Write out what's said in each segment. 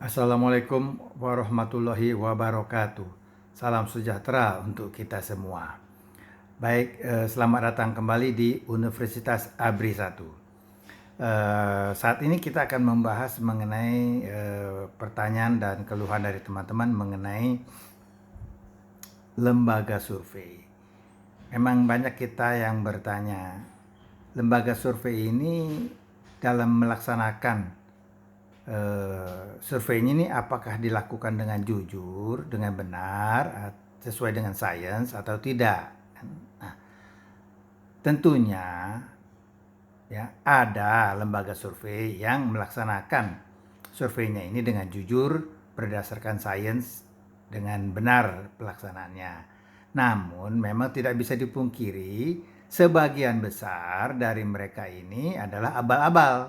Assalamualaikum warahmatullahi wabarakatuh. Salam sejahtera untuk kita semua. Baik, selamat datang kembali di Universitas ABRI 1. Saat ini kita akan membahas mengenai pertanyaan dan keluhan dari teman-teman mengenai lembaga survei. Memang banyak kita yang bertanya, lembaga survei ini dalam melaksanakan surveinya ini apakah dilakukan dengan jujur, dengan benar, sesuai dengan sains atau tidak. Nah, tentunya ya ada lembaga survei yang melaksanakan surveinya ini dengan jujur berdasarkan sains dengan benar pelaksanaannya. Namun memang tidak bisa dipungkiri sebagian besar dari mereka ini adalah abal-abal.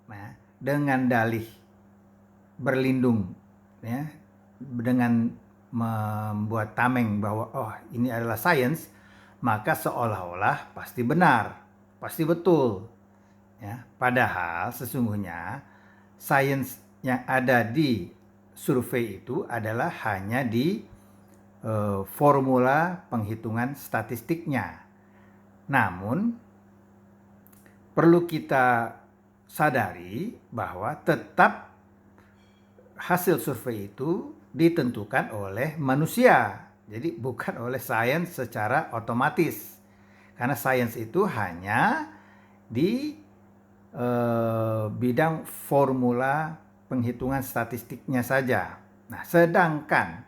Nah, dengan dalih berlindung ya, dengan membuat tameng bahwa oh ini adalah sains, maka seolah-olah pasti benar, pasti betul ya. Padahal sesungguhnya sains yang ada di survei itu adalah hanya di formula penghitungan statistiknya. Namun perlu kita sadari bahwa tetap hasil survei itu ditentukan oleh manusia. Jadi bukan oleh sains secara otomatis. Karena sains itu hanya di bidang formula penghitungan statistiknya saja. Nah, sedangkan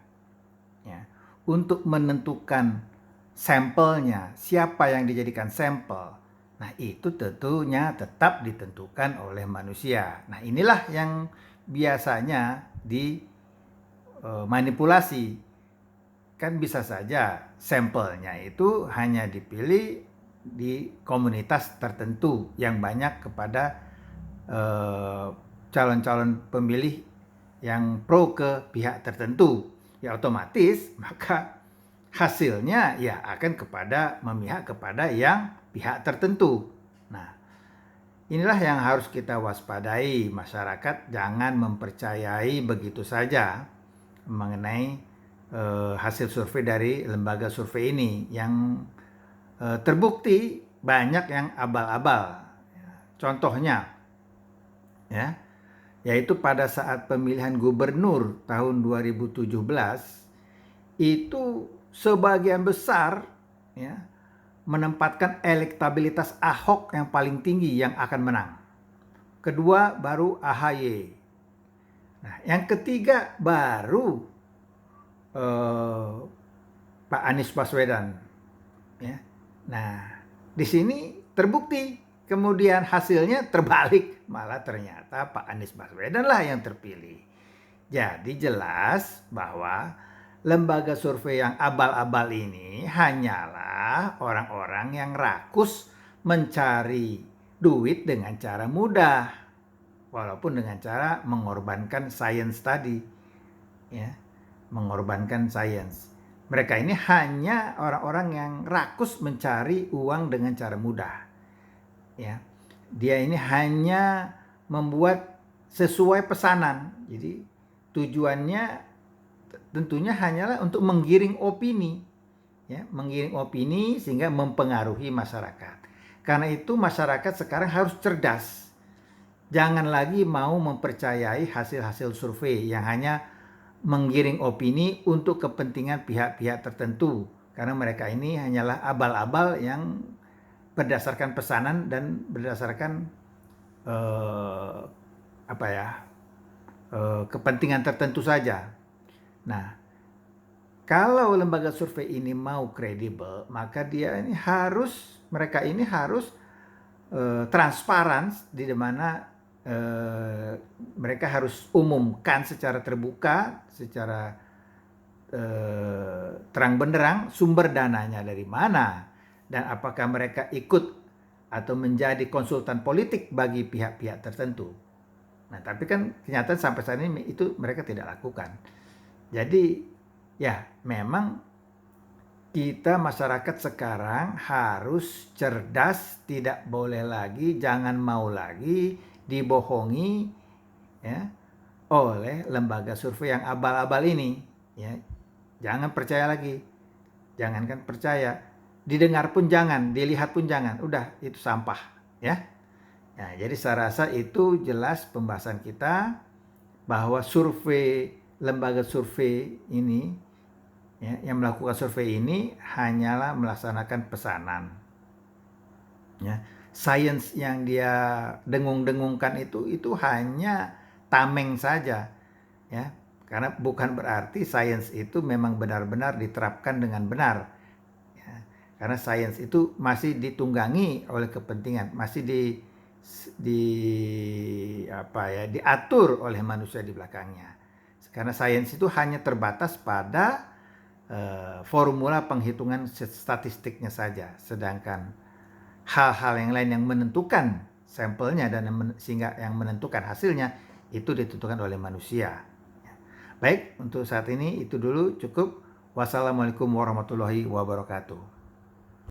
ya, untuk menentukan sampelnya, siapa yang dijadikan sampel, nah itu tentunya tetap ditentukan oleh manusia. Nah, inilah yang biasanya dimanipulasi. Kan bisa saja sampelnya itu hanya dipilih di komunitas tertentu yang banyak kepada calon-calon pemilih yang pro ke pihak tertentu. Ya otomatis maka hasilnya ya akan memihak kepada yang pihak tertentu. Nah, inilah yang harus kita waspadai, masyarakat jangan mempercayai begitu saja mengenai hasil survei dari lembaga survei ini yang terbukti banyak yang abal-abal. Contohnya ya, yaitu pada saat pemilihan gubernur tahun 2017 itu sebagian besar ya menempatkan elektabilitas Ahok yang paling tinggi yang akan menang. Kedua baru AHY. Nah, yang ketiga baru Pak Anies Baswedan. Ya. Nah, di sini terbukti kemudian hasilnya terbalik, malah ternyata Pak Anies Baswedan lah yang terpilih. Jadi jelas bahwa lembaga survei yang abal-abal ini hanyalah orang-orang yang rakus mencari duit dengan cara mudah, walaupun dengan cara mengorbankan sains tadi, ya, mengorbankan sains. Mereka ini hanya orang-orang yang rakus mencari uang dengan cara mudah, ya. Dia ini hanya membuat sesuai pesanan, jadi tujuannya tentunya hanyalah untuk menggiring opini, ya, menggiring opini sehingga mempengaruhi masyarakat. Karena itu masyarakat sekarang harus cerdas. Jangan lagi mau mempercayai hasil-hasil survei yang hanya menggiring opini untuk kepentingan pihak-pihak tertentu. Karena mereka ini hanyalah abal-abal yang berdasarkan pesanan dan berdasarkan kepentingan tertentu saja. Nah, kalau lembaga survei ini mau kredibel, maka mereka ini harus transparan, di mana mereka harus umumkan secara terbuka, secara terang benderang sumber dananya dari mana dan apakah mereka ikut atau menjadi konsultan politik bagi pihak-pihak tertentu. Nah, tapi kan kenyataan sampai saat ini itu mereka tidak lakukan. Jadi ya memang kita masyarakat sekarang harus cerdas, tidak boleh lagi, jangan mau lagi dibohongi ya, oleh lembaga survei yang abal-abal ini, ya. Jangan percaya lagi. Jangankan percaya, didengar pun jangan, dilihat pun jangan. Udah, itu sampah, ya. Nah, jadi saya rasa itu jelas pembahasan kita bahwa survei, lembaga survei ini, ya, yang melakukan survei ini hanyalah melaksanakan pesanan. Ya, sains yang dia dengung-dengungkan itu hanya tameng saja, ya. Karena bukan berarti sains itu memang benar-benar diterapkan dengan benar, ya. Karena sains itu masih ditunggangi oleh kepentingan, masih di apa ya, diatur oleh manusia di belakangnya. Karena sains itu hanya terbatas pada formula penghitungan statistiknya saja, sedangkan hal-hal yang lain yang menentukan sampelnya dan sehingga yang menentukan hasilnya itu ditentukan oleh manusia. Baik, untuk saat ini itu dulu cukup. Wassalamualaikum warahmatullahi wabarakatuh.